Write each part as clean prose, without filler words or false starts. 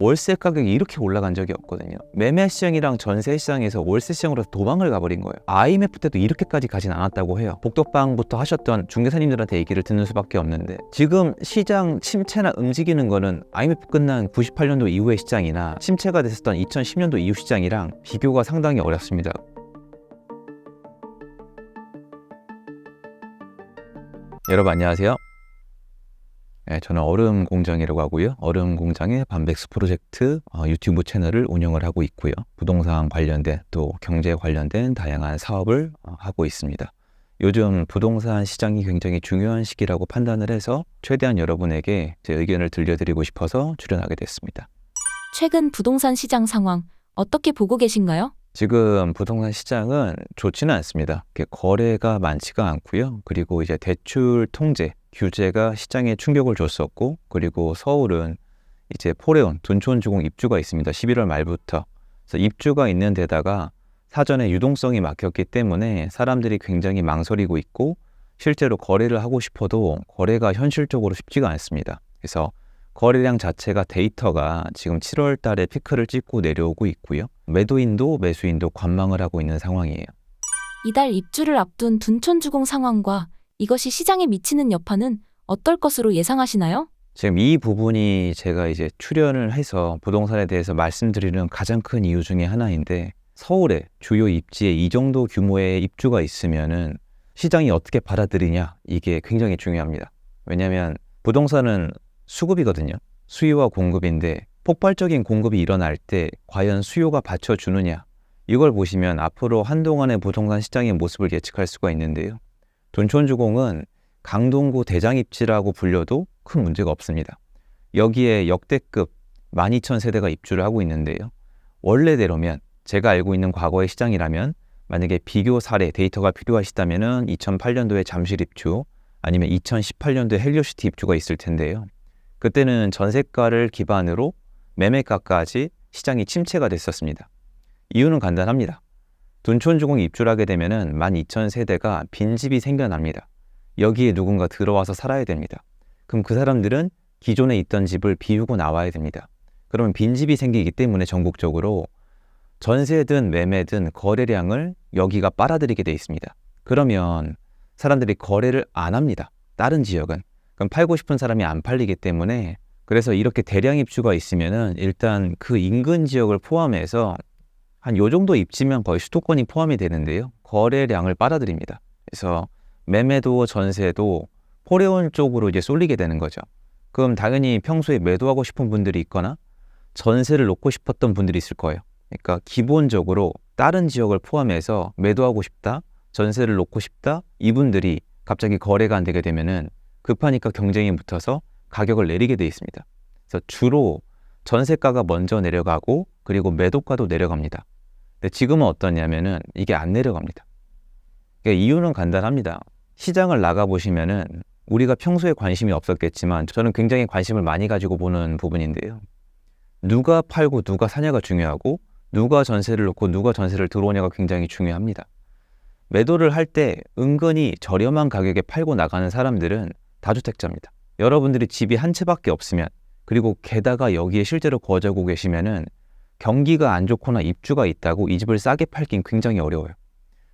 월세 가격이 이렇게 올라간 적이 없거든요. 매매 시장이랑 전세 시장에서 월세 시장으로 도망을 가버린 거예요. IMF 때도 이렇게까지 가진 않았다고 해요. 복덕방부터 하셨던 중개사님들한테 얘기를 듣는 수밖에 없는데, 지금 시장 침체나 움직이는 거는 IMF 끝난 98년도 이후의 시장이나 침체가 됐었던 2010년도 이후 시장이랑 비교가 상당히 어렵습니다. 여러분 안녕하세요. 저는 얼음공장이라고 하고요. 얼음공장의 반백수 프로젝트 유튜브 채널을 운영을 하고 있고요. 부동산 관련된 또 경제 관련된 다양한 사업을 하고 있습니다. 요즘 부동산 시장이 굉장히 중요한 시기라고 판단을 해서 최대한 여러분에게 제 의견을 들려드리고 싶어서 출연하게 됐습니다. 최근 부동산 시장 상황 어떻게 보고 계신가요? 지금 부동산 시장은 좋지는 않습니다. 거래가 많지가 않고요. 그리고 이제 대출 통제 규제가 시장에 충격을 줬었고, 그리고 서울은 이제 포레온 둔촌주공 입주가 있습니다. 11월 말부터. 그래서 입주가 있는 데다가 사전에 유동성이 막혔기 때문에 사람들이 굉장히 망설이고 있고, 실제로 거래를 하고 싶어도 거래가 현실적으로 쉽지가 않습니다. 그래서 거래량 자체가 데이터가 지금 7월 달에 피크를 찍고 내려오고 있고요. 매도인도 매수인도 관망을 하고 있는 상황이에요. 이달 입주를 앞둔 둔촌주공 상황과 이것이 시장에 미치는 여파는 어떨 것으로 예상하시나요? 지금 이 부분이 제가 이제 출연을 해서 부동산에 대해서 말씀드리는 가장 큰 이유 중에 하나인데, 서울에 주요 입지에 이 정도 규모의 입주가 있으면은 시장이 어떻게 받아들이냐, 이게 굉장히 중요합니다. 왜냐하면 부동산은 수급이거든요. 수요와 공급인데 폭발적인 공급이 일어날 때 과연 수요가 받쳐주느냐, 이걸 보시면 앞으로 한동안의 부동산 시장의 모습을 예측할 수가 있는데요. 둔촌주공은 강동구 대장입지라고 불려도 큰 문제가 없습니다. 여기에 역대급 12,000세대가 입주를 하고 있는데요. 원래대로면 제가 알고 있는 과거의 시장이라면 만약에 비교 사례 데이터가 필요하시다면 2008년도에 잠실 입주, 아니면 2018년도에 헬리오시티 입주가 있을 텐데요. 그때는 전세가를 기반으로 매매가까지 시장이 침체가 됐었습니다. 이유는 간단합니다. 둔촌주공 입주를 하게 되면 12,000세대가 빈집이 생겨납니다. 여기에 누군가 들어와서 살아야 됩니다. 그럼 그 사람들은 기존에 있던 집을 비우고 나와야 됩니다. 그러면 빈집이 생기기 때문에 전국적으로 전세든 매매든 거래량을 여기가 빨아들이게 돼 있습니다. 그러면 사람들이 거래를 안 합니다. 다른 지역은. 그럼 팔고 싶은 사람이 안 팔리기 때문에, 그래서 이렇게 대량 입주가 있으면은 일단 그 인근 지역을 포함해서 한 요 정도 입지면 거의 수도권이 포함이 되는데요. 거래량을 빨아들입니다. 그래서 매매도 전세도 포레온 쪽으로 이제 쏠리게 되는 거죠. 그럼 당연히 평소에 매도하고 싶은 분들이 있거나 전세를 놓고 싶었던 분들이 있을 거예요. 그러니까 기본적으로 다른 지역을 포함해서 매도하고 싶다, 전세를 놓고 싶다, 이분들이 갑자기 거래가 안 되게 되면은 급하니까 경쟁이 붙어서 가격을 내리게 돼 있습니다. 그래서 주로 전세가가 먼저 내려가고, 그리고 매도가도 내려갑니다. 근데 지금은 어떠냐면은 이게 안 내려갑니다. 그러니까 이유는 간단합니다. 시장을 나가보시면은 우리가 평소에 관심이 없었겠지만 저는 굉장히 관심을 많이 가지고 보는 부분인데요. 누가 팔고 누가 사냐가 중요하고, 누가 전세를 놓고 누가 전세를 들어오냐가 굉장히 중요합니다. 매도를 할 때 은근히 저렴한 가격에 팔고 나가는 사람들은 다주택자입니다. 여러분들이 집이 한 채밖에 없으면, 그리고 게다가 여기에 실제로 거주하고 계시면은 경기가 안 좋거나 입주가 있다고 이 집을 싸게 팔긴 굉장히 어려워요.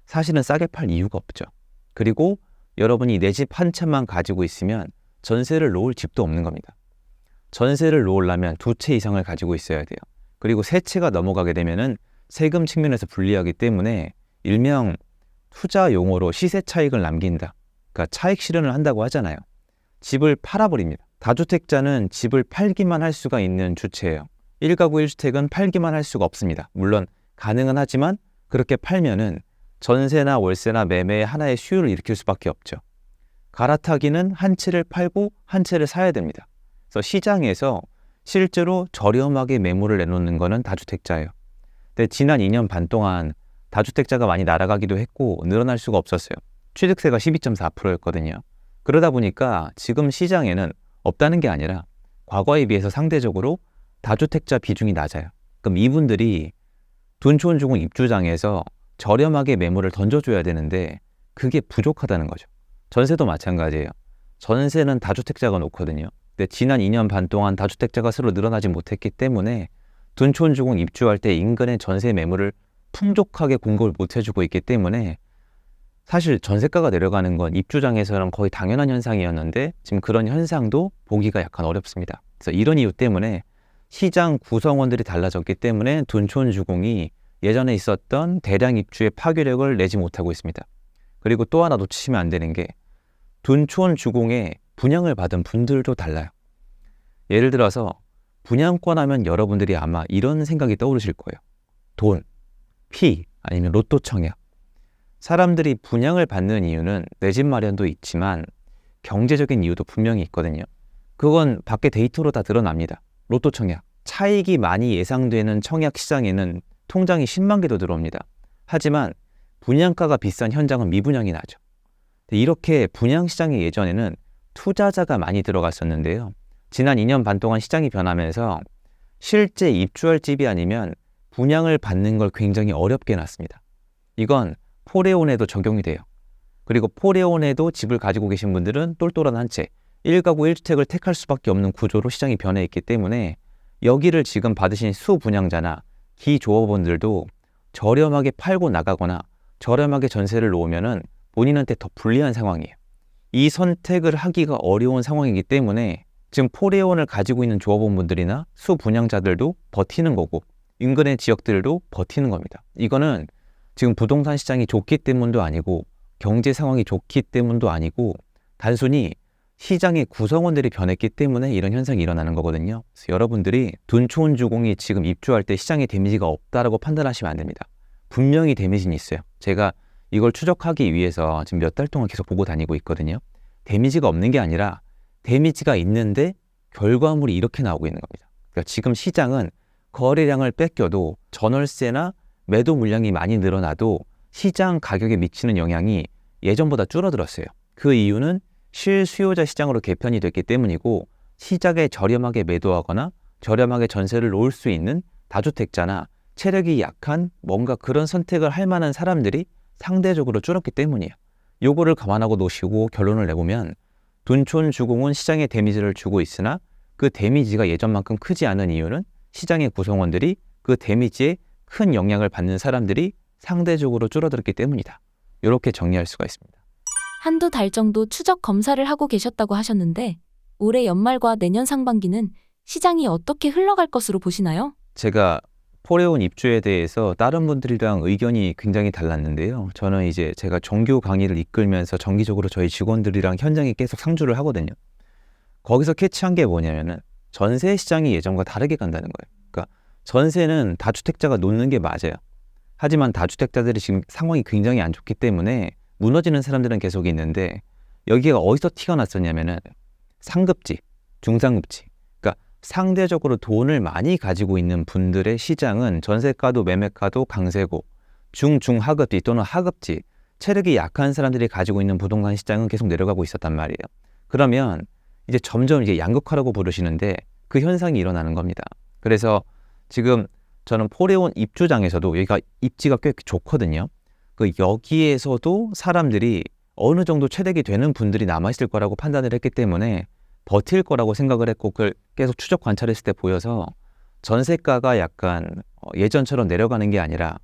사실은 싸게 팔 이유가 없죠. 그리고 여러분이 내 집 한 채만 가지고 있으면 전세를 놓을 집도 없는 겁니다. 전세를 놓으려면 2채 이상을 가지고 있어야 돼요. 그리고 3채가 넘어가게 되면은 세금 측면에서 불리하기 때문에 일명 투자 용어로 시세 차익을 남긴다. 그러니까 차익 실현을 한다고 하잖아요. 집을 팔아버립니다. 다주택자는 집을 팔기만 할 수가 있는 주체예요. 1가구 1주택은 팔기만 할 수가 없습니다. 물론 가능은 하지만 그렇게 팔면은 전세나 월세나 매매의 하나의 수요를 일으킬 수밖에 없죠. 갈아타기는 한 채를 팔고 한 채를 사야 됩니다. 그래서 시장에서 실제로 저렴하게 매물을 내놓는 거는 다주택자예요. 근데 지난 2년 반 동안 다주택자가 많이 날아가기도 했고 늘어날 수가 없었어요. 취득세가 12.4%였거든요. 그러다 보니까 지금 시장에는 없다는 게 아니라 과거에 비해서 상대적으로 다주택자 비중이 낮아요. 그럼 이분들이 둔촌주공 입주장에서 저렴하게 매물을 던져줘야 되는데 그게 부족하다는 거죠. 전세도 마찬가지예요. 전세는 다주택자가 놓거든요. 근데 지난 2년 반 동안 다주택자가 서로 늘어나지 못했기 때문에 둔촌주공 입주할 때 인근의 전세 매물을 풍족하게 공급을 못 해주고 있기 때문에 사실 전세가가 내려가는 건 입주장에서는 거의 당연한 현상이었는데 지금 그런 현상도 보기가 약간 어렵습니다. 그래서 이런 이유 때문에 시장 구성원들이 달라졌기 때문에 둔촌주공이 예전에 있었던 대량 입주의 파괴력을 내지 못하고 있습니다. 그리고 또 하나 놓치시면 안 되는 게 둔촌주공에 분양을 받은 분들도 달라요. 예를 들어서 분양권 하면 여러분들이 아마 이런 생각이 떠오르실 거예요. 돈, 피, 아니면 로또 청약. 사람들이 분양을 받는 이유는 내 집 마련도 있지만 경제적인 이유도 분명히 있거든요. 그건 밖에 데이터로 다 드러납니다. 로또 청약. 차익이 많이 예상되는 청약 시장에는 통장이 10만 개도 들어옵니다. 하지만 분양가가 비싼 현장은 미분양이 나죠. 이렇게 분양 시장에 예전에는 투자자가 많이 들어갔었는데요. 지난 2년 반 동안 시장이 변하면서 실제 입주할 집이 아니면 분양을 받는 걸 굉장히 어렵게 해놨습니다. 이건 포레온에도 적용이 돼요. 그리고 포레온에도 집을 가지고 계신 분들은 똘똘한 한 채, 1가구 1주택을 택할 수밖에 없는 구조로 시장이 변해 있기 때문에 여기를 지금 받으신 수분양자나 기조합원들도 저렴하게 팔고 나가거나 저렴하게 전세를 놓으면은 본인한테 더 불리한 상황이에요. 이 선택을 하기가 어려운 상황이기 때문에 지금 포레온을 가지고 있는 조합원분들이나 수분양자들도 버티는 거고 인근의 지역들도 버티는 겁니다. 이거는 지금 부동산 시장이 좋기 때문도 아니고 경제 상황이 좋기 때문도 아니고 단순히 시장의 구성원들이 변했기 때문에 이런 현상이 일어나는 거거든요. 그래서 여러분들이 둔촌주공이 지금 입주할 때 시장에 데미지가 없다라고 판단하시면 안 됩니다. 분명히 데미지는 있어요. 제가 이걸 추적하기 위해서 지금 몇 달 동안 계속 보고 다니고 있거든요. 데미지가 없는 게 아니라 데미지가 있는데 결과물이 이렇게 나오고 있는 겁니다. 그러니까 지금 시장은 거래량을 뺏겨도 전월세나 매도 물량이 많이 늘어나도 시장 가격에 미치는 영향이 예전보다 줄어들었어요. 그 이유는 실수요자 시장으로 개편이 됐기 때문이고 시장에 저렴하게 매도하거나 저렴하게 전세를 놓을 수 있는 다주택자나 체력이 약한 뭔가 그런 선택을 할 만한 사람들이 상대적으로 줄었기 때문이에요. 요거를 감안하고 놓으시고 결론을 내보면 둔촌주공은 시장에 데미지를 주고 있으나 그 데미지가 예전만큼 크지 않은 이유는 시장의 구성원들이 그 데미지에 큰 영향을 받는 사람들이 상대적으로 줄어들었기 때문이다. 이렇게 정리할 수가 있습니다. 한두 달 정도 추적 검사를 하고 계셨다고 하셨는데 올해 연말과 내년 상반기는 시장이 어떻게 흘러갈 것으로 보시나요? 제가 포레온 입주에 대해서 다른 분들이랑 의견이 굉장히 달랐는데요. 저는 이제 제가 정규 강의를 이끌면서 정기적으로 저희 직원들이랑 현장에 계속 상주를 하거든요. 거기서 캐치한 게 뭐냐면은 전세 시장이 예전과 다르게 간다는 거예요. 그러니까 전세는 다주택자가 놓는 게 맞아요. 하지만 다주택자들이 지금 상황이 굉장히 안 좋기 때문에 무너지는 사람들은 계속 있는데 여기가 어디서 티가 났었냐면은 상급지, 중상급지. 그러니까 상대적으로 돈을 많이 가지고 있는 분들의 시장은 전세가도 매매가도 강세고 중하급지 또는 하급지, 체력이 약한 사람들이 가지고 있는 부동산 시장은 계속 내려가고 있었단 말이에요. 그러면 이제 점점 이제 양극화라고 부르시는데 그 현상이 일어나는 겁니다. 그래서 지금 저는 포레온 입주장에서도 여기가 입지가 꽤 좋거든요. 그 여기에서도 사람들이 어느 정도 체력이 되는 분들이 남아있을 거라고 판단을 했기 때문에 버틸 거라고 생각을 했고 그걸 계속 추적 관찰했을 때 보여서 전세가가 약간 예전처럼 내려가는 게 아니라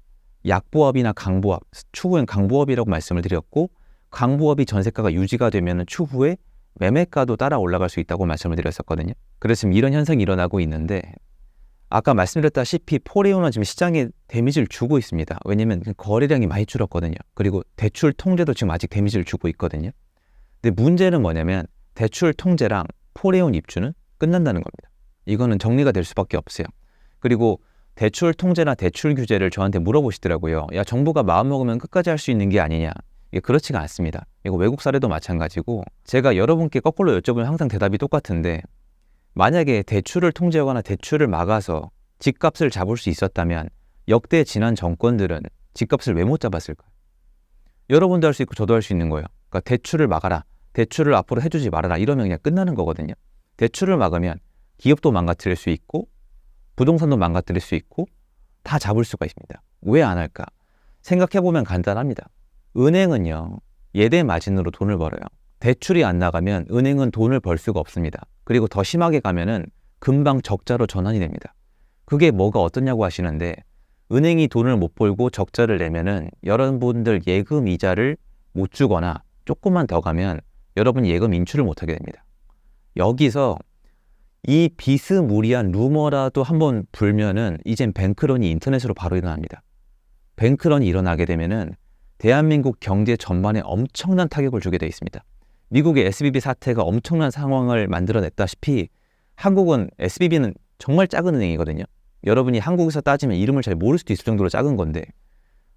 약보합이나 강보합, 추후엔 강보합이라고 말씀을 드렸고 강보합이 전세가가 유지가 되면 추후에 매매가도 따라 올라갈 수 있다고 말씀을 드렸었거든요. 그래서 지금 이런 현상이 일어나고 있는데 아까 말씀드렸다시피 포레온은 지금 시장에 데미지를 주고 있습니다. 왜냐하면 거래량이 많이 줄었거든요. 그리고 대출 통제도 지금 아직 데미지를 주고 있거든요. 근데 문제는 뭐냐면 대출 통제랑 포레온 입주는 끝난다는 겁니다. 이거는 정리가 될 수밖에 없어요. 그리고 대출 통제나 대출 규제를 저한테 물어보시더라고요. 야, 정부가 마음먹으면 끝까지 할 수 있는 게 아니냐. 이게 그렇지가 않습니다. 이거 외국 사례도 마찬가지고 제가 여러분께 거꾸로 여쭤보면 항상 대답이 똑같은데 만약에 대출을 통제하거나 대출을 막아서 집값을 잡을 수 있었다면 역대 지난 정권들은 집값을 왜 못 잡았을까요? 여러분도 할 수 있고 저도 할 수 있는 거예요. 그러니까 대출을 막아라. 대출을 앞으로 해주지 말아라. 이러면 그냥 끝나는 거거든요. 대출을 막으면 기업도 망가뜨릴 수 있고 부동산도 망가뜨릴 수 있고 다 잡을 수가 있습니다. 왜 안 할까? 생각해보면 간단합니다. 은행은요. 예대 마진으로 돈을 벌어요. 대출이 안 나가면 은행은 돈을 벌 수가 없습니다. 그리고 더 심하게 가면은 금방 적자로 전환이 됩니다. 그게 뭐가 어떠냐고 하시는데, 은행이 돈을 못 벌고 적자를 내면은 여러분들 예금 이자를 못 주거나 조금만 더 가면 여러분이 예금 인출을 못 하게 됩니다. 여기서 이 비스무리한 루머라도 한번 불면은 이젠 뱅크런이 인터넷으로 바로 일어납니다. 뱅크런이 일어나게 되면은 대한민국 경제 전반에 엄청난 타격을 주게 돼 있습니다. 미국의 SVB 사태가 엄청난 상황을 만들어냈다시피 한국은 SVB는 정말 작은 은행이거든요. 여러분이 한국에서 따지면 이름을 잘 모를 수도 있을 정도로 작은 건데,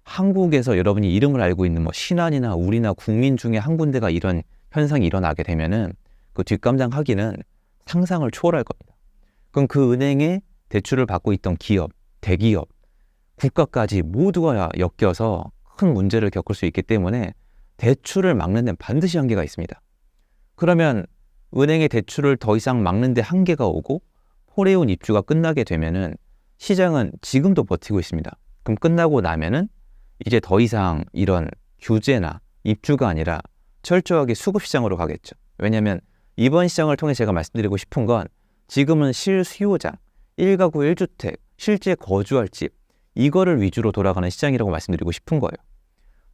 한국에서 여러분이 이름을 알고 있는 뭐 신한이나 우리나 국민 중에 한 군데가 이런 현상이 일어나게 되면은 그 뒷감당 하기는 상상을 초월할 겁니다. 그럼 그 은행에 대출을 받고 있던 기업, 대기업, 국가까지 모두가 엮여서 큰 문제를 겪을 수 있기 때문에 대출을 막는 데는 반드시 한계가 있습니다. 그러면 은행의 대출을 더 이상 막는 데 한계가 오고 포레온 입주가 끝나게 되면은 시장은 지금도 버티고 있습니다. 그럼 끝나고 나면은 이제 더 이상 이런 규제나 입주가 아니라 철저하게 수급시장으로 가겠죠. 왜냐하면 이번 시장을 통해 제가 말씀드리고 싶은 건 지금은 실수요장, 1가구 1주택, 실제 거주할 집, 이거를 위주로 돌아가는 시장이라고 말씀드리고 싶은 거예요.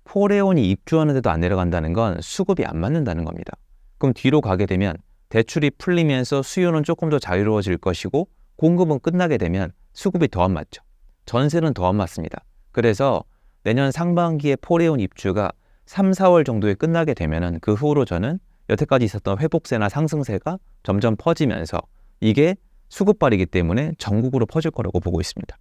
포레온이 입주하는데도 안 내려간다는 건 수급이 안 맞는다는 겁니다. 그럼 뒤로 가게 되면 대출이 풀리면서 수요는 조금 더 자유로워질 것이고 공급은 끝나게 되면 수급이 더 안 맞죠. 전세는 더 안 맞습니다. 그래서 내년 상반기에 포레온 입주가 3, 4월 정도에 끝나게 되면은 그 후로 저는 여태까지 있었던 회복세나 상승세가 점점 퍼지면서 이게 수급발이기 때문에 전국으로 퍼질 거라고 보고 있습니다.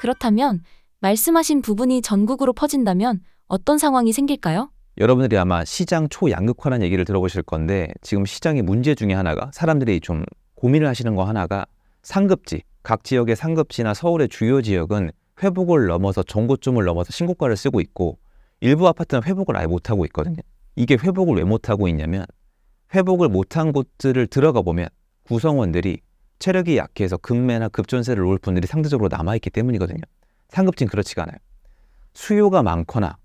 그렇다면 말씀하신 부분이 전국으로 퍼진다면 어떤 상황이 생길까요? 여러분들이 아마 시장 초양극화라는 얘기를 들어보실 건데, 지금 시장의 문제 중에 하나가, 사람들이 좀 고민을 하시는 거 하나가 상급지, 각 지역의 상급지나 서울의 주요 지역은 회복을 넘어서 전고점을 넘어서 신고가를 쓰고 있고, 일부 아파트는 회복을 아예 못하고 있거든요. 이게 회복을 왜 못하고 있냐면, 회복을 못한 곳들을 들어가 보면 구성원들이 체력이 약해서 급매나 급전세를 놓을 분들이 상대적으로 남아있기 때문이거든요. 상급지는 그렇지가 않아요. 수요가 많거나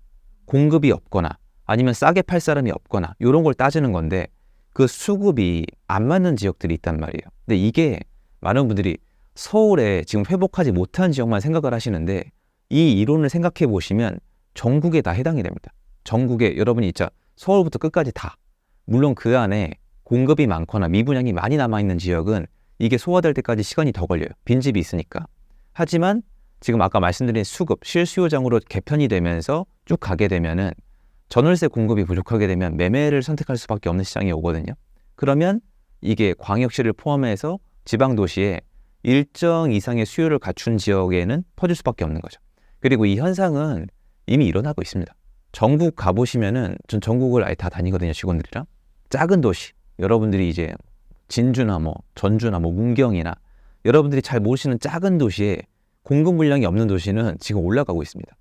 공급이 없거나 아니면 싸게 팔 사람이 없거나 이런 걸 따지는 건데, 그 수급이 안 맞는 지역들이 있단 말이에요. 근데 이게 많은 분들이 서울에 지금 회복하지 못한 지역만 생각을 하시는데, 이 이론을 생각해 보시면 전국에 다 해당이 됩니다. 전국에 여러분이 진짜 서울부터 끝까지 다. 물론 그 안에 공급이 많거나 미분양이 많이 남아있는 지역은 이게 소화될 때까지 시간이 더 걸려요. 빈집이 있으니까. 하지만 지금 아까 말씀드린 수급, 실수요장으로 개편이 되면서 쭉 가게 되면은 전월세 공급이 부족하게 되면 매매를 선택할 수밖에 없는 시장이 오거든요. 그러면 이게 광역시를 포함해서 지방도시에 일정 이상의 수요를 갖춘 지역에는 퍼질 수밖에 없는 거죠. 그리고 이 현상은 이미 일어나고 있습니다. 전국 가보시면은, 전 전국을 아예 다 다니거든요, 직원들이랑. 작은 도시, 여러분들이 이제 진주나 뭐 전주나 뭐 문경이나 여러분들이 잘 모르시는 작은 도시에 공급 물량이 없는 도시는 지금 올라가고 있습니다.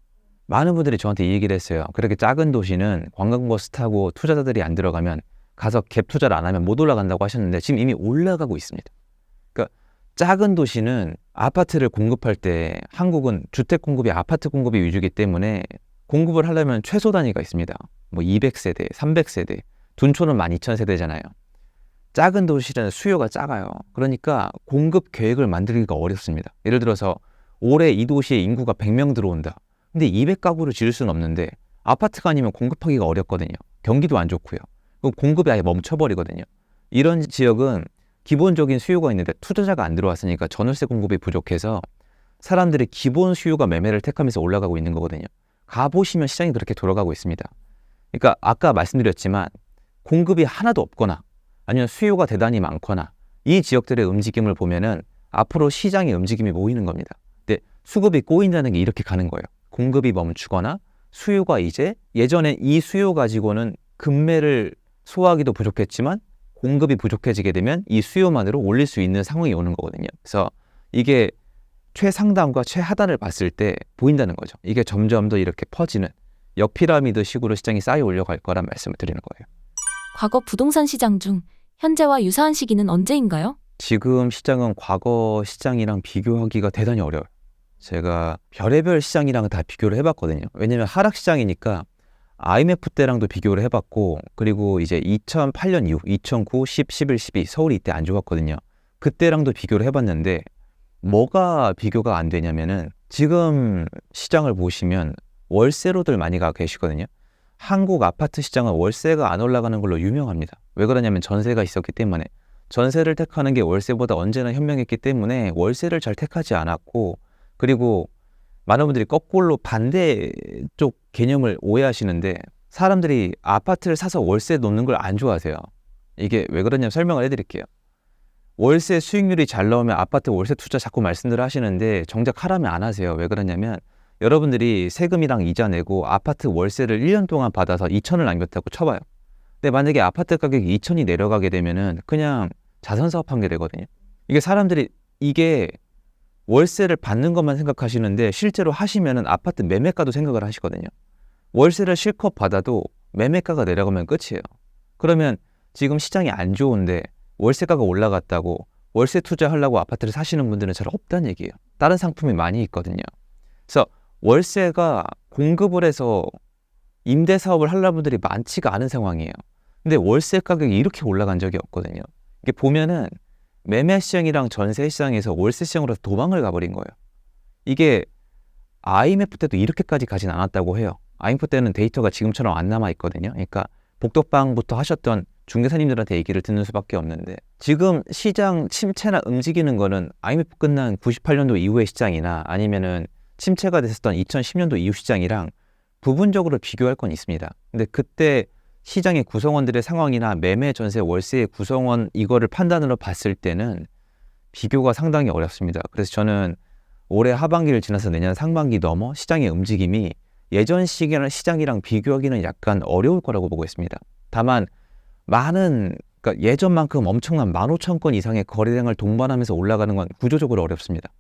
많은 분들이 저한테 이 얘기를 했어요. 그렇게 작은 도시는 관광버스 타고 투자자들이 안 들어가면, 가서 갭 투자를 안 하면 못 올라간다고 하셨는데 지금 이미 올라가고 있습니다. 그러니까 작은 도시는 아파트를 공급할 때, 한국은 주택 공급이 아파트 공급이 위주이기 때문에 공급을 하려면 최소 단위가 있습니다. 뭐 200세대, 300세대, 둔촌은 12,000세대잖아요. 작은 도시는 수요가 작아요. 그러니까 공급 계획을 만들기가 어렵습니다. 예를 들어서 올해 이 도시에 인구가 100명 들어온다. 근데 200가구를 지을 수는 없는데 아파트가 아니면 공급하기가 어렵거든요. 경기도 안 좋고요. 그럼 공급이 아예 멈춰버리거든요. 이런 지역은 기본적인 수요가 있는데 투자자가 안 들어왔으니까 전월세 공급이 부족해서 사람들이 기본 수요가 매매를 택하면서 올라가고 있는 거거든요. 가보시면 시장이 그렇게 돌아가고 있습니다. 그러니까 아까 말씀드렸지만 공급이 하나도 없거나 아니면 수요가 대단히 많거나 이 지역들의 움직임을 보면은 앞으로 시장의 움직임이 모이는 겁니다. 근데 수급이 꼬인다는 게 이렇게 가는 거예요. 공급이 멈추거나 수요가 이제, 예전에 이 수요 가지고는 급매를 소화하기도 부족했지만 공급이 부족해지게 되면 이 수요만으로 올릴 수 있는 상황이 오는 거거든요. 그래서 이게 최상단과 최하단을 봤을 때 보인다는 거죠. 이게 점점 더 이렇게 퍼지는 역피라미드 식으로 시장이 쌓여 올려갈 거란 말씀을 드리는 거예요. 과거 부동산 시장 중 현재와 유사한 시기는 언제인가요? 지금 시장은 과거 시장이랑 비교하기가 대단히 어려워요. 제가 별의별 시장이랑 다 비교를 해봤거든요. 왜냐면 하락시장이니까 IMF 때랑도 비교를 해봤고, 그리고 이제 2008년 이후 2009, 10, 11, 12 서울이 이때 안 좋았거든요. 그때랑도 비교를 해봤는데 뭐가 비교가 안 되냐면은 지금 시장을 보시면 월세로들 많이 가 계시거든요. 한국 아파트 시장은 월세가 안 올라가는 걸로 유명합니다. 왜 그러냐면 전세가 있었기 때문에. 전세를 택하는 게 월세보다 언제나 현명했기 때문에 월세를 잘 택하지 않았고, 그리고 많은 분들이 거꾸로 반대쪽 개념을 오해하시는데 사람들이 아파트를 사서 월세 놓는 걸 안 좋아하세요. 이게 왜 그러냐면 설명을 해드릴게요. 월세 수익률이 잘 나오면 아파트 월세 투자 자꾸 말씀들 하시는데 정작 하라면 안 하세요. 왜 그러냐면 여러분들이 세금이랑 이자 내고 아파트 월세를 1년 동안 받아서 2천을 남겼다고 쳐봐요. 근데 만약에 아파트 가격이 2천이 내려가게 되면은 그냥 자선 사업한 게 되거든요. 이게 사람들이 이게 월세를 받는 것만 생각하시는데 실제로 하시면은 아파트 매매가도 생각을 하시거든요. 월세를 실컷 받아도 매매가가 내려가면 끝이에요. 그러면 지금 시장이 안 좋은데 월세가가 올라갔다고 월세 투자하려고 아파트를 사시는 분들은 잘 없다는 얘기예요. 다른 상품이 많이 있거든요. 그래서 월세가 공급을 해서 임대 사업을 하려는 분들이 많지가 않은 상황이에요. 근데 월세 가격이 이렇게 올라간 적이 없거든요. 이게 보면은 매매 시장이랑 전세 시장에서 월세 시장으로 도망을 가버린 거예요. 이게 IMF 때도 이렇게까지 가진 않았다고 해요. IMF 때는 데이터가 지금처럼 안 남아 있거든요. 그러니까 복덕방부터 하셨던 중개사님들한테 얘기를 듣는 수밖에 없는데 지금 시장 침체나 움직이는 거는 IMF 끝난 98년도 이후의 시장이나 아니면은 침체가 됐었던 2010년도 이후 시장이랑 부분적으로 비교할 건 있습니다. 근데 그때 시장의 구성원들의 상황이나 매매, 전세, 월세의 구성원 이거를 판단으로 봤을 때는 비교가 상당히 어렵습니다. 그래서 저는 올해 하반기를 지나서 내년 상반기 넘어 시장의 움직임이 예전 시장이랑 비교하기는 약간 어려울 거라고 보고 있습니다. 다만 그러니까 예전만큼 엄청난 15,000건 이상의 거래량을 동반하면서 올라가는 건 구조적으로 어렵습니다.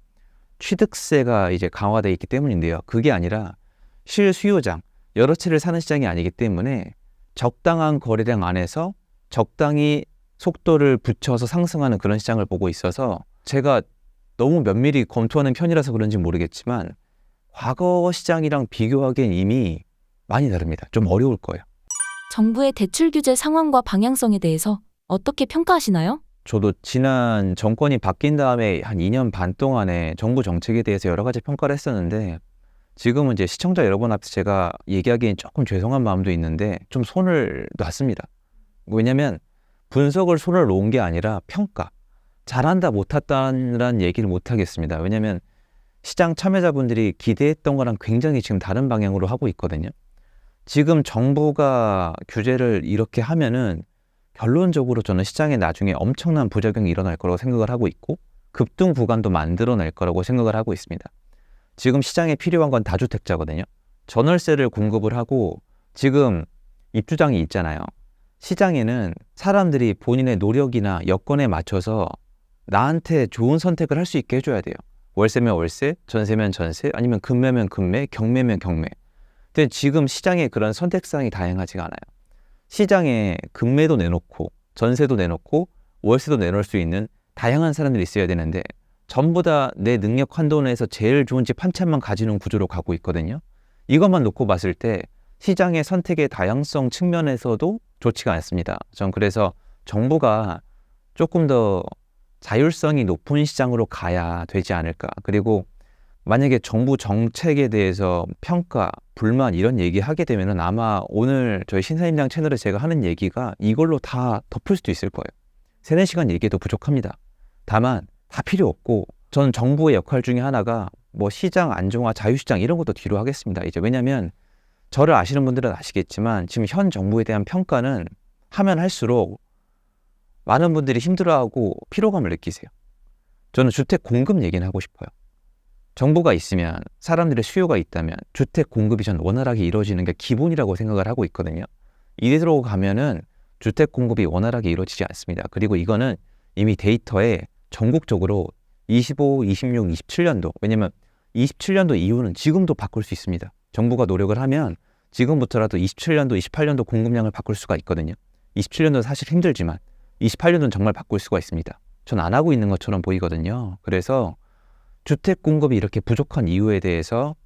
취득세가 이제 강화되어 있기 때문인데요. 그게 아니라 실수요장, 여러 채를 사는 시장이 아니기 때문에 적당한 거래량 안에서 적당히 속도를 붙여서 상승하는 그런 시장을 보고 있어서 제가 너무 면밀히 검토하는 편이라서 그런지 모르겠지만 과거 시장이랑 비교하기엔 이미 많이 다릅니다. 좀 어려울 거예요. 정부의 대출 규제 상황과 방향성에 대해서 어떻게 평가하시나요? 저도 지난 정권이 바뀐 다음에 한 2년 반 동안에 정부 정책에 대해서 여러 가지 평가를 했었는데 지금은 이제 시청자 여러분 앞에서 제가 얘기하기엔 조금 죄송한 마음도 있는데 좀 손을 놨습니다. 왜냐면 분석을 손을 놓은 게 아니라 평가. 잘한다 못했다는 얘기를 못 하겠습니다. 왜냐면 시장 참여자분들이 기대했던 거랑 굉장히 지금 다른 방향으로 하고 있거든요. 지금 정부가 규제를 이렇게 하면은 결론적으로 저는 시장에 나중에 엄청난 부작용이 일어날 거라고 생각을 하고 있고 급등 구간도 만들어낼 거라고 생각을 하고 있습니다. 지금 시장에 필요한 건 다주택자거든요. 전월세를 공급을 하고 지금 입주장이 있잖아요. 시장에는 사람들이 본인의 노력이나 여건에 맞춰서 나한테 좋은 선택을 할 수 있게 해줘야 돼요. 월세면 월세, 전세면 전세, 아니면 금매면 금매, 경매면 경매. 근데 지금 시장에 그런 선택사항이 다양하지가 않아요. 시장에 금매도 내놓고 전세도 내놓고 월세도 내놓을 수 있는 다양한 사람들이 있어야 되는데 전부 다 내 능력 한도 내에서 제일 좋은 집 한 채만 가지는 구조로 가고 있거든요. 이것만 놓고 봤을 때 시장의 선택의 다양성 측면에서도 좋지가 않습니다. 전 그래서 정부가 조금 더 자율성이 높은 시장으로 가야 되지 않을까. 그리고 만약에 정부 정책에 대해서 평가, 불만 이런 얘기 하게 되면은 아마 오늘 저희 신사임당 채널에 제가 하는 얘기가 이걸로 다 덮을 수도 있을 거예요. 3, 4시간 얘기도 부족합니다. 다만 다 필요 없고 저는 정부의 역할 중에 하나가 뭐 시장 안정화, 자유시장 이런 것도 뒤로 하겠습니다. 이제 왜냐면 저를 아시는 분들은 아시겠지만 지금 현 정부에 대한 평가는 하면 할수록 많은 분들이 힘들어하고 피로감을 느끼세요. 저는 주택 공급 얘기는 하고 싶어요. 정부가 있으면 사람들의 수요가 있다면 주택 공급이 전 원활하게 이루어지는 게 기본이라고 생각을 하고 있거든요. 이대로 가면은 주택 공급이 원활하게 이루어지지 않습니다. 그리고 이거는 이미 데이터에 전국적으로 25, 26, 27년도 왜냐면 27년도 이후는 지금도 바꿀 수 있습니다. 정부가 노력을 하면 지금부터라도 27년도, 28년도 공급량을 바꿀 수가 있거든요. 27년도는 사실 힘들지만 28년도는 정말 바꿀 수가 있습니다. 전 안 하고 있는 것처럼 보이거든요. 그래서 주택 공급이 이렇게 부족한 이유에 대해서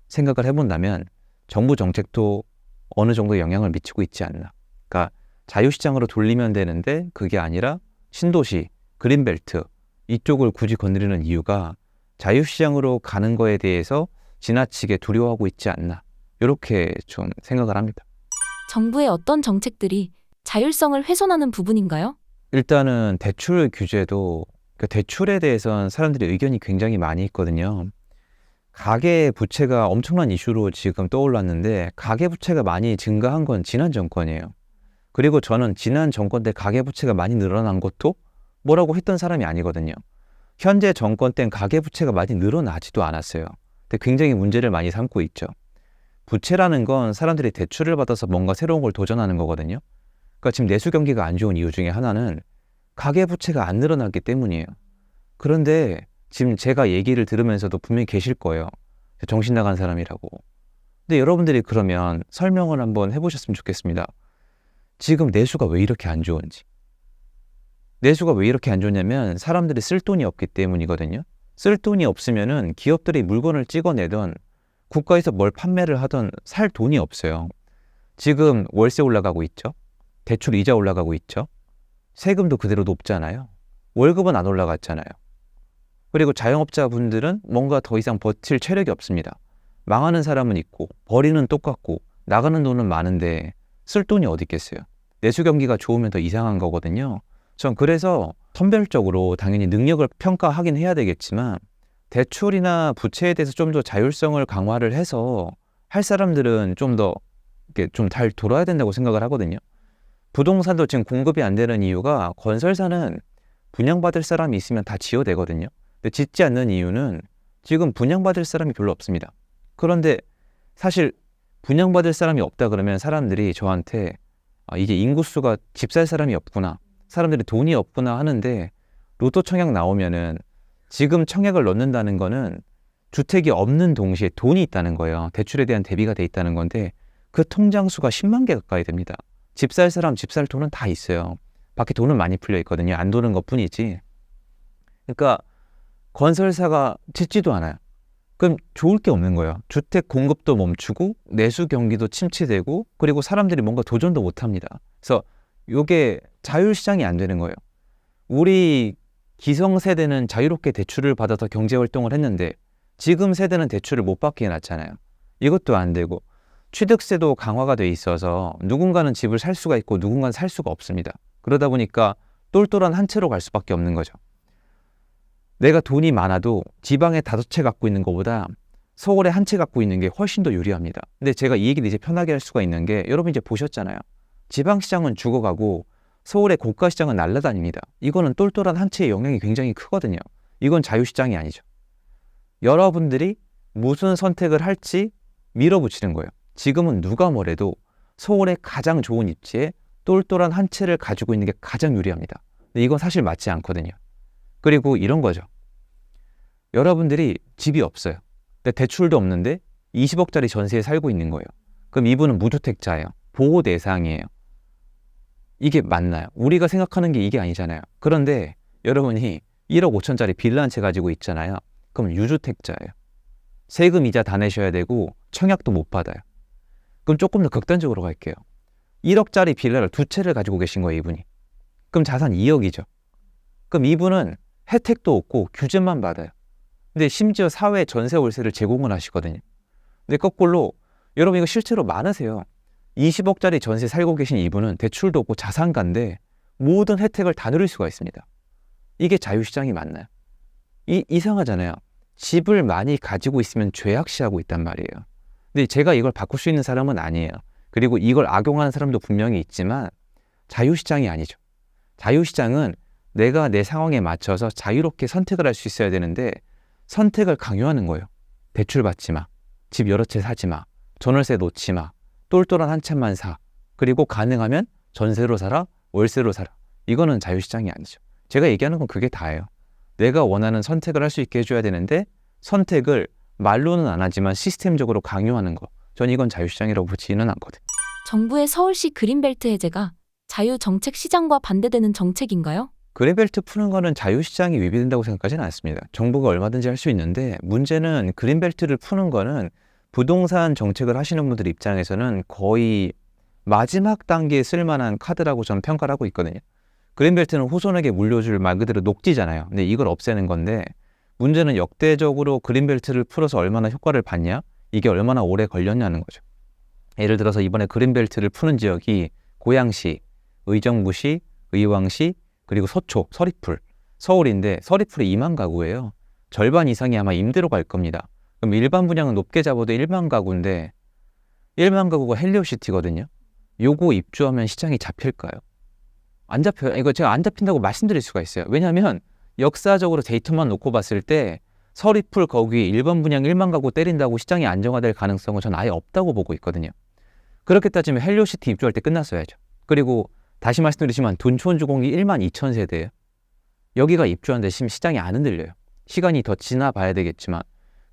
생각을 해본다면 정부 정책도 어느 정도 영향을 미치고 있지 않나. 그러니까 자유시장으로 돌리면 되는데 그게 아니라 신도시, 그린벨트 이쪽을 굳이 건드리는 이유가 자유시장으로 가는 거에 대해서 지나치게 두려워하고 있지 않나. 이렇게 좀 생각을 합니다. 정부의 어떤 정책들이 자율성을 훼손하는 부분인가요? 일단은 대출 규제도 그 대출에 대해서는 사람들이 의견이 굉장히 많이 있거든요. 가계부채가 엄청난 이슈로 지금 떠올랐는데 가계부채가 많이 증가한 건 지난 정권이에요. 그리고 저는 지난 정권 때 가계부채가 많이 늘어난 것도 뭐라고 했던 사람이 아니거든요. 현재 정권 땐 가계부채가 많이 늘어나지도 않았어요. 근데 굉장히 문제를 많이 삼고 있죠. 부채라는 건 사람들이 대출을 받아서 뭔가 새로운 걸 도전하는 거거든요. 그러니까 지금 내수 경기가 안 좋은 이유 중에 하나는 가계부채가 안 늘어났기 때문이에요. 그런데 지금 제가 얘기를 들으면서도 분명히 계실 거예요. 정신 나간 사람이라고. 근데 여러분들이 그러면 설명을 한번 해보셨으면 좋겠습니다. 지금 내수가 왜 이렇게 안 좋은지. 내수가 왜 이렇게 안 좋냐면 사람들이 쓸 돈이 없기 때문이거든요. 쓸 돈이 없으면은 기업들이 물건을 찍어내던 국가에서 뭘 판매를 하던 살 돈이 없어요. 지금 월세 올라가고 있죠. 대출 이자 올라가고 있죠. 세금도 그대로 높잖아요. 월급은 안 올라갔잖아요. 그리고 자영업자분들은 뭔가 더 이상 버틸 체력이 없습니다. 망하는 사람은 있고 벌이는 똑같고 나가는 돈은 많은데 쓸 돈이 어디 있겠어요. 내수 경기가 좋으면 더 이상한 거거든요. 전 그래서 선별적으로 당연히 능력을 평가하긴 해야 되겠지만 대출이나 부채에 대해서 좀 더 자율성을 강화를 해서 할 사람들은 좀 더 좀 잘 돌아야 된다고 생각을 하거든요. 부동산도 지금 공급이 안 되는 이유가 건설사는 분양받을 사람이 있으면 다 지어대거든요. 근데 짓지 않는 이유는 지금 분양받을 사람이 별로 없습니다. 그런데 사실 분양받을 사람이 없다 그러면 사람들이 저한테 이게 인구수가 집 살 사람이 없구나. 사람들이 돈이 없구나 하는데 로또 청약 나오면은 지금 청약을 넣는다는 거는 주택이 없는 동시에 돈이 있다는 거예요. 대출에 대한 대비가 돼 있다는 건데 그 통장 수가 10만 개 가까이 됩니다. 집 살 사람, 집 살 돈은 다 있어요. 밖에 돈은 많이 풀려 있거든요. 안 도는 것 뿐이지. 그러니까 건설사가 짓지도 않아요. 그럼 좋을 게 없는 거예요. 주택 공급도 멈추고 내수 경기도 침체되고 그리고 사람들이 뭔가 도전도 못 합니다. 그래서 이게 자율시장이 안 되는 거예요. 우리 기성세대는 자유롭게 대출을 받아서 경제활동을 했는데 지금 세대는 대출을 못 받게 해놨잖아요. 이것도 안 되고 취득세도 강화가 돼 있어서 누군가는 집을 살 수가 있고 누군가는 살 수가 없습니다. 그러다 보니까 똘똘한 한 채로 갈 수밖에 없는 거죠. 내가 돈이 많아도 지방에 5채 갖고 있는 것보다 서울에 한 채 갖고 있는 게 훨씬 더 유리합니다. 근데 제가 이 얘기를 이제 편하게 할 수가 있는 게 여러분 이제 보셨잖아요. 지방시장은 죽어가고 서울의 고가시장은 날아다닙니다. 이거는 똘똘한 한 채의 영향이 굉장히 크거든요. 이건 자유시장이 아니죠. 여러분들이 무슨 선택을 할지 밀어붙이는 거예요. 지금은 누가 뭐래도 서울의 가장 좋은 입지에 똘똘한 한 채를 가지고 있는 게 가장 유리합니다. 근데 이건 사실 맞지 않거든요. 그리고 이런 거죠. 여러분들이 집이 없어요. 근데 대출도 없는데 20억짜리 전세에 살고 있는 거예요. 그럼 이분은 무주택자예요. 보호 대상이에요. 이게 맞나요? 우리가 생각하는 게 이게 아니잖아요. 그런데 여러분이 1억 5천짜리 빌라 한 채 가지고 있잖아요. 그럼 유주택자예요. 세금 이자 다 내셔야 되고 청약도 못 받아요. 그럼 조금 더 극단적으로 갈게요. 1억짜리 빌라를 2채를 가지고 계신 거예요, 이분이. 그럼 자산 2억이죠. 그럼 이분은 혜택도 없고 규제만 받아요. 근데 심지어 사회 전세 월세를 제공을 하시거든요. 근데 거꾸로 여러분 이거 실제로 많으세요. 20억짜리 전세 살고 계신 이분은 대출도 없고 자산가인데 모든 혜택을 다 누릴 수가 있습니다. 이게 자유시장이 맞나요? 이상하잖아요. 집을 많이 가지고 있으면 죄악시하고 있단 말이에요. 근데 제가 이걸 바꿀 수 있는 사람은 아니에요. 그리고 이걸 악용하는 사람도 분명히 있지만 자유시장이 아니죠. 자유시장은 내가 내 상황에 맞춰서 자유롭게 선택을 할 수 있어야 되는데 선택을 강요하는 거예요. 대출 받지 마. 집 여러 채 사지 마. 전월세 놓지 마. 똘똘한 한 채만 사. 그리고 가능하면 전세로 살아, 월세로 살아. 이거는 자유시장이 아니죠. 제가 얘기하는 건 그게 다예요. 내가 원하는 선택을 할 수 있게 해줘야 되는데 선택을 말로는 안 하지만 시스템적으로 강요하는 거. 전 이건 자유시장이라고 보지는 않거든요. 정부의 서울시 그린벨트 해제가 자유정책 시장과 반대되는 정책인가요? 그린벨트 푸는 거는 자유시장이 위배된다고 생각하지는 않습니다. 정부가 얼마든지 할 수 있는데 문제는 그린벨트를 푸는 거는 부동산 정책을 하시는 분들 입장에서는 거의 마지막 단계에 쓸만한 카드라고 저는 평가를 하고 있거든요. 그린벨트는 후손에게 물려줄 말 그대로 녹지잖아요. 근데 이걸 없애는 건데 문제는 역대적으로 그린벨트를 풀어서 얼마나 효과를 봤냐? 이게 얼마나 오래 걸렸냐는 거죠. 예를 들어서 이번에 그린벨트를 푸는 지역이 고양시, 의정부시, 의왕시, 그리고 서초, 서리풀, 서울인데 서리풀이 2만 가구예요. 절반 이상이 아마 임대로 갈 겁니다. 그럼 일반 분양은 높게 잡아도 1만 가구인데 1만 가구가 헬리오시티거든요. 요거 입주하면 시장이 잡힐까요? 안 잡혀요. 이거 제가 안 잡힌다고 말씀드릴 수가 있어요. 왜냐하면 역사적으로 데이터만 놓고 봤을 때 서리풀 거기 일반 분양 1만 가구 때린다고 시장이 안정화될 가능성은 전 아예 없다고 보고 있거든요. 그렇게 따지면 헬리오시티 입주할 때 끝났어야죠. 그리고 다시 말씀드리지만 둔촌주공이 1만 2천 세대예요. 여기가 입주하는데 시장이 안 흔들려요. 시간이 더 지나 봐야 되겠지만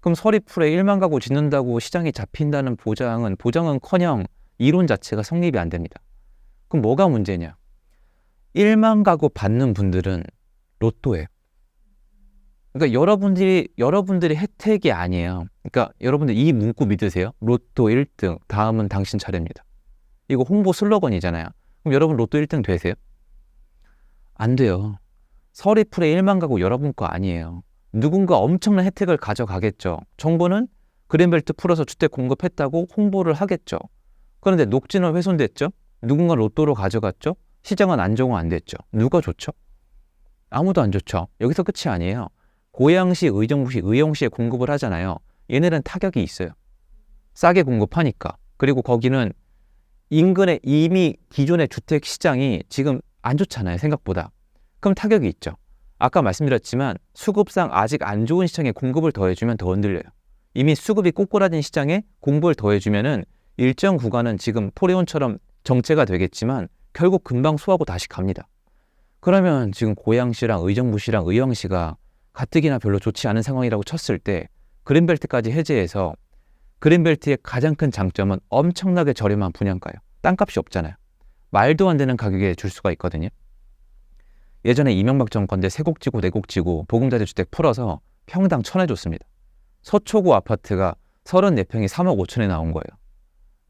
그럼 서리풀에 1만 가구 짓는다고 시장이 잡힌다는 보장은커녕 이론 자체가 성립이 안 됩니다. 그럼 뭐가 문제냐? 1만 가구 받는 분들은 로또예요. 그러니까 여러분들이 혜택이 아니에요. 그러니까 여러분들 이 문구 믿으세요? 로또 1등, 다음은 당신 차례입니다. 이거 홍보 슬로건이잖아요. 그럼 여러분 로또 1등 되세요? 안 돼요. 서리풀에 1만 가구 여러분 거 아니에요. 누군가 엄청난 혜택을 가져가겠죠. 정부는 그린벨트 풀어서 주택 공급했다고 홍보를 하겠죠. 그런데 녹지는 훼손됐죠. 누군가 로또로 가져갔죠. 시장은 안정화 안 됐죠. 누가 좋죠? 아무도 안 좋죠. 여기서 끝이 아니에요. 고양시, 의정부시, 의왕시에 공급을 하잖아요. 얘네는 타격이 있어요. 싸게 공급하니까. 그리고 거기는 인근에 이미 기존의 주택 시장이 지금 안 좋잖아요. 생각보다. 그럼 타격이 있죠. 아까 말씀드렸지만 수급상 아직 안 좋은 시장에 공급을 더해주면 더 흔들려요. 이미 수급이 꼬꾸라진 시장에 공급을 더해주면은 일정 구간은 지금 포레온처럼 정체가 되겠지만 결국 금방 소화하고 다시 갑니다. 그러면 지금 고양시랑 의정부시랑 의왕시가 가뜩이나 별로 좋지 않은 상황이라고 쳤을 때 그린벨트까지 해제해서 그린벨트의 가장 큰 장점은 엄청나게 저렴한 분양가예요. 땅값이 없잖아요. 말도 안 되는 가격에 줄 수가 있거든요. 예전에 이명박 정권 때 세곡지구, 네곡지구, 보금자리 주택 풀어서 평당 1,000에 줬습니다. 서초구 아파트가 34평이 3억 5천에 나온 거예요.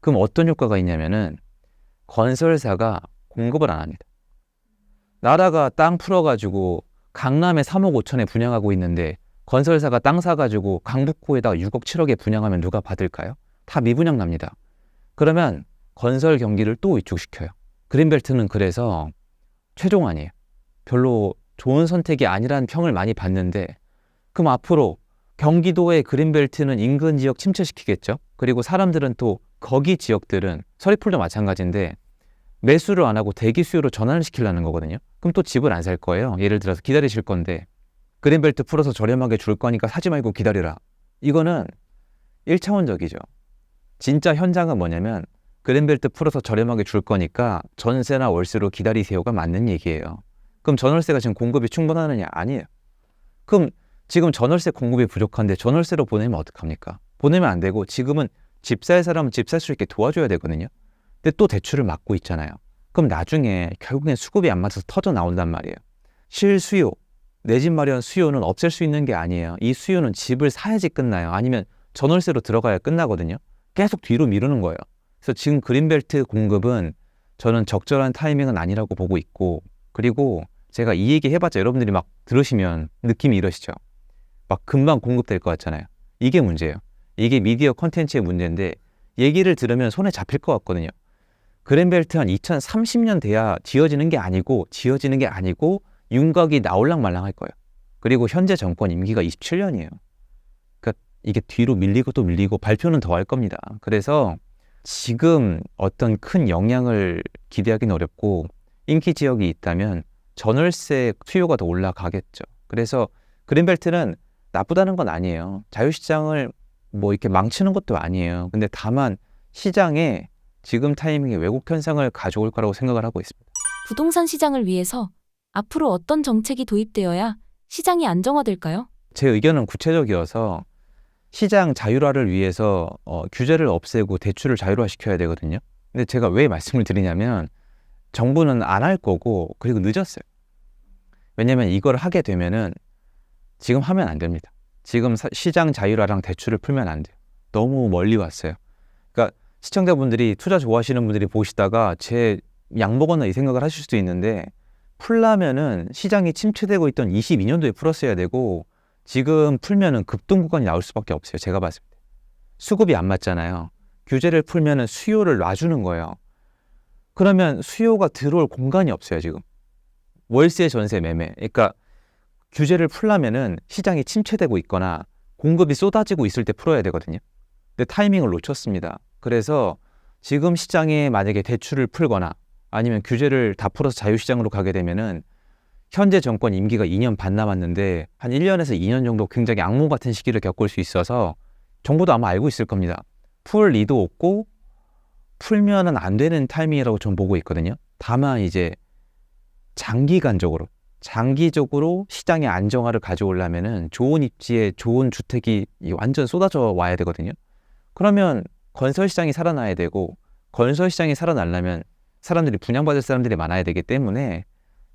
그럼 어떤 효과가 있냐면은 건설사가 공급을 안 합니다. 나라가 땅 풀어가지고 강남에 3억 5천에 분양하고 있는데 건설사가 땅 사가지고 강북구에다가 6억 7억에 분양하면 누가 받을까요? 다 미분양 납니다. 그러면 건설 경기를 또 위축시켜요. 그린벨트는 그래서 최종안이에요. 별로 좋은 선택이 아니라는 평을 많이 받는데 그럼 앞으로 경기도의 그린벨트는 인근 지역 침체시키겠죠. 그리고 사람들은 또 거기 지역들은 서리풀도 마찬가지인데 매수를 안 하고 대기 수요로 전환을 시키려는 거거든요. 그럼 또 집을 안 살 거예요. 예를 들어서 기다리실 건데 그린벨트 풀어서 저렴하게 줄 거니까 사지 말고 기다리라. 이거는 1차원적이죠. 진짜 현장은 뭐냐면 그린벨트 풀어서 저렴하게 줄 거니까 전세나 월세로 기다리세요가 맞는 얘기예요. 그럼 전월세가 지금 공급이 충분하느냐? 아니에요. 그럼 지금 전월세 공급이 부족한데 전월세로 보내면 어떡합니까? 보내면 안 되고 지금은 집 살 사람은 집 살 수 있게 도와줘야 되거든요. 근데 또 대출을 막고 있잖아요. 그럼 나중에 결국엔 수급이 안 맞아서 터져 나온단 말이에요. 실수요, 내 집 마련 수요는 없앨 수 있는 게 아니에요. 이 수요는 집을 사야지 끝나요. 아니면 전월세로 들어가야 끝나거든요. 계속 뒤로 미루는 거예요. 그래서 지금 그린벨트 공급은 저는 적절한 타이밍은 아니라고 보고 있고 그리고 제가 이 얘기 해봤자 여러분들이 막 들으시면 느낌이 이러시죠. 막 금방 공급될 것 같잖아요. 이게 문제예요. 이게 미디어 콘텐츠의 문제인데 얘기를 들으면 손에 잡힐 것 같거든요. 그린벨트 한 2030년 돼야 지어지는 게 아니고 윤곽이 나올랑 말랑 할 거예요. 그리고 현재 정권 임기가 27년이에요. 그러니까 이게 뒤로 밀리고 또 밀리고 발표는 더 할 겁니다. 그래서 지금 어떤 큰 영향을 기대하기는 어렵고 인기 지역이 있다면 전월세 수요가 더 올라가겠죠. 그래서 그린벨트는 나쁘다는 건 아니에요. 자유시장을 뭐 이렇게 망치는 것도 아니에요. 근데 다만 시장에 지금 타이밍에 왜곡 현상을 가져올 거라고 생각을 하고 있습니다. 부동산 시장을 위해서 앞으로 어떤 정책이 도입되어야 시장이 안정화될까요? 제 의견은 구체적이어서 시장 자율화를 위해서 규제를 없애고 대출을 자율화시켜야 되거든요. 근데 제가 왜 말씀을 드리냐면 정부는 안 할 거고 그리고 늦었어요. 왜냐면 이걸 하게 되면은 지금 하면 안 됩니다. 지금 시장 자율화랑 대출을 풀면 안 돼요. 너무 멀리 왔어요. 그러니까 시청자분들이 투자 좋아하시는 분들이 보시다가 제 약 먹었나 이 생각을 하실 수도 있는데 풀려면은 시장이 침체되고 있던 22년도에 풀었어야 되고 지금 풀면은 급등 구간이 나올 수밖에 없어요. 제가 봤을 때. 수급이 안 맞잖아요. 규제를 풀면은 수요를 놔주는 거예요. 그러면 수요가 들어올 공간이 없어요, 지금. 월세, 전세, 매매. 그러니까 규제를 풀려면은 시장이 침체되고 있거나 공급이 쏟아지고 있을 때 풀어야 되거든요. 근데 타이밍을 놓쳤습니다. 그래서 지금 시장에 만약에 대출을 풀거나 아니면 규제를 다 풀어서 자유시장으로 가게 되면은 현재 정권 임기가 2년 반 남았는데 한 1년에서 2년 정도 굉장히 악몽 같은 시기를 겪을 수 있어서 정부도 아마 알고 있을 겁니다. 풀 리도 없고 풀면은 안 되는 타이밍이라고 전 보고 있거든요. 다만 이제 장기적으로 시장의 안정화를 가져오려면은 좋은 입지에 좋은 주택이 완전 쏟아져 와야 되거든요. 그러면 건설 시장이 살아나야 되고 건설 시장이 살아나려면 사람들이 분양받을 사람들이 많아야 되기 때문에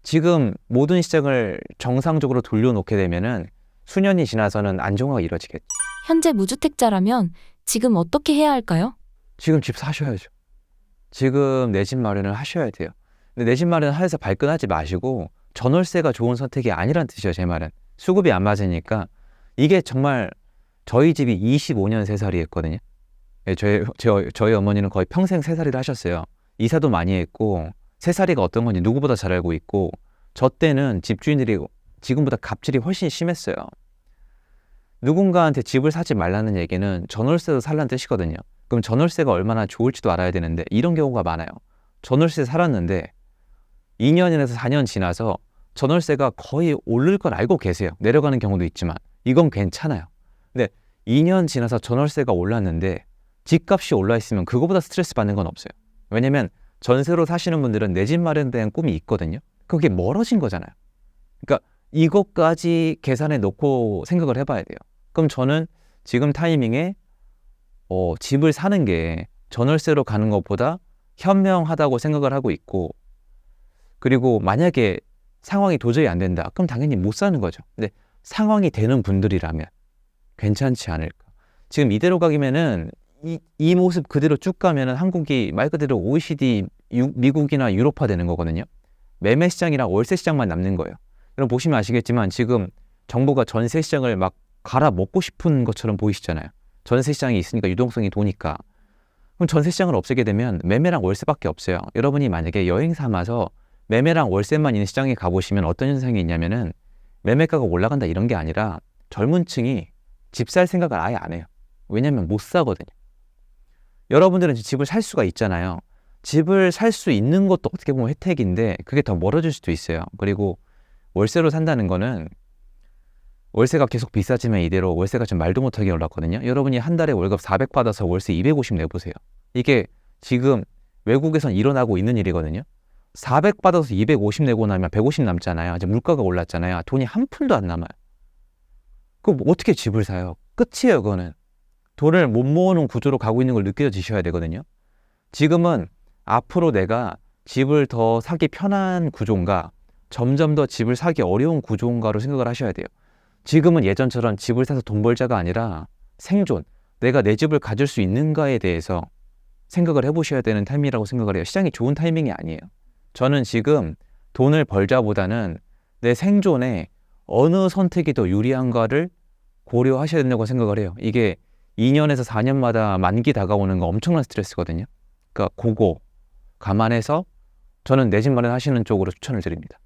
지금 모든 시장을 정상적으로 돌려놓게 되면은 수년이 지나서는 안정화가 이루어지겠죠. 현재 무주택자라면 지금 어떻게 해야 할까요? 지금 집 사셔야죠. 지금 내 집 마련을 하셔야 돼요. 근데 내 집 마련을 해서 발끈하지 마시고 전월세가 좋은 선택이 아니란 뜻이에요. 제 말은. 수급이 안 맞으니까 이게 정말 저희 집이 25년 새살이었거든요. 예, 저희 어머니는 거의 평생 새살이를 하셨어요. 이사도 많이 했고 새살이가 어떤 건지 누구보다 잘 알고 있고 저 때는 집주인들이 지금보다 갑질이 훨씬 심했어요. 누군가한테 집을 사지 말라는 얘기는 전월세도 살라는 뜻이거든요. 그럼 전월세가 얼마나 좋을지도 알아야 되는데 이런 경우가 많아요. 전월세 살았는데 2년에서 4년 지나서 전월세가 거의 오를 걸 알고 계세요. 내려가는 경우도 있지만 이건 괜찮아요. 근데 2년 지나서 전월세가 올랐는데 집값이 올라 있으면 그거보다 스트레스 받는 건 없어요. 왜냐면 전세로 사시는 분들은 내 집 마련에 대한 꿈이 있거든요. 그게 멀어진 거잖아요. 그러니까 이것까지 계산해 놓고 생각을 해봐야 돼요. 그럼 저는 지금 타이밍에 집을 사는 게 전월세로 가는 것보다 현명하다고 생각을 하고 있고 그리고 만약에 상황이 도저히 안 된다. 그럼 당연히 못 사는 거죠. 근데 상황이 되는 분들이라면 괜찮지 않을까. 지금 이대로 가기면은 이 모습 그대로 쭉 가면은 한국이 말 그대로 OECD 미국이나 유로파 되는 거거든요. 매매 시장이랑 월세 시장만 남는 거예요. 여러분 보시면 아시겠지만 지금 정부가 전세 시장을 막 갈아 먹고 싶은 것처럼 보이시잖아요. 전세 시장이 있으니까 유동성이 도니까. 그럼 전세 시장을 없애게 되면 매매랑 월세밖에 없어요. 여러분이 만약에 여행 삼아서 매매랑 월세만 있는 시장에 가보시면 어떤 현상이 있냐면은 매매가가 올라간다 이런 게 아니라 젊은 층이 집 살 생각을 아예 안 해요. 왜냐면 못 사거든요. 여러분들은 집을 살 수가 있잖아요. 집을 살 수 있는 것도 어떻게 보면 혜택인데 그게 더 멀어질 수도 있어요. 그리고 월세로 산다는 거는 월세가 계속 비싸지면 이대로 월세가 좀 말도 못하게 올랐거든요. 여러분이 한 달에 월급 400 받아서 월세 250 내보세요. 이게 지금 외국에선 일어나고 있는 일이거든요. 400 받아서 250 내고 나면 150 남잖아요. 이제 물가가 올랐잖아요. 돈이 한 푼도 안 남아요. 그럼 어떻게 집을 사요? 끝이에요, 그거는. 돈을 못 모으는 구조로 가고 있는 걸 느껴지셔야 되거든요. 지금은 앞으로 내가 집을 더 사기 편한 구조인가 점점 더 집을 사기 어려운 구조인가로 생각을 하셔야 돼요. 지금은 예전처럼 집을 사서 돈 벌자가 아니라 생존, 내가 내 집을 가질 수 있는가에 대해서 생각을 해보셔야 되는 타이밍이라고 생각을 해요. 시장이 좋은 타이밍이 아니에요. 저는 지금 돈을 벌자보다는 내 생존에 어느 선택이 더 유리한가를 고려하셔야 된다고 생각을 해요. 이게 2년에서 4년마다 만기 다가오는 거 엄청난 스트레스거든요. 그러니까 그거 감안해서 저는 내 집 마련하시는 쪽으로 추천을 드립니다.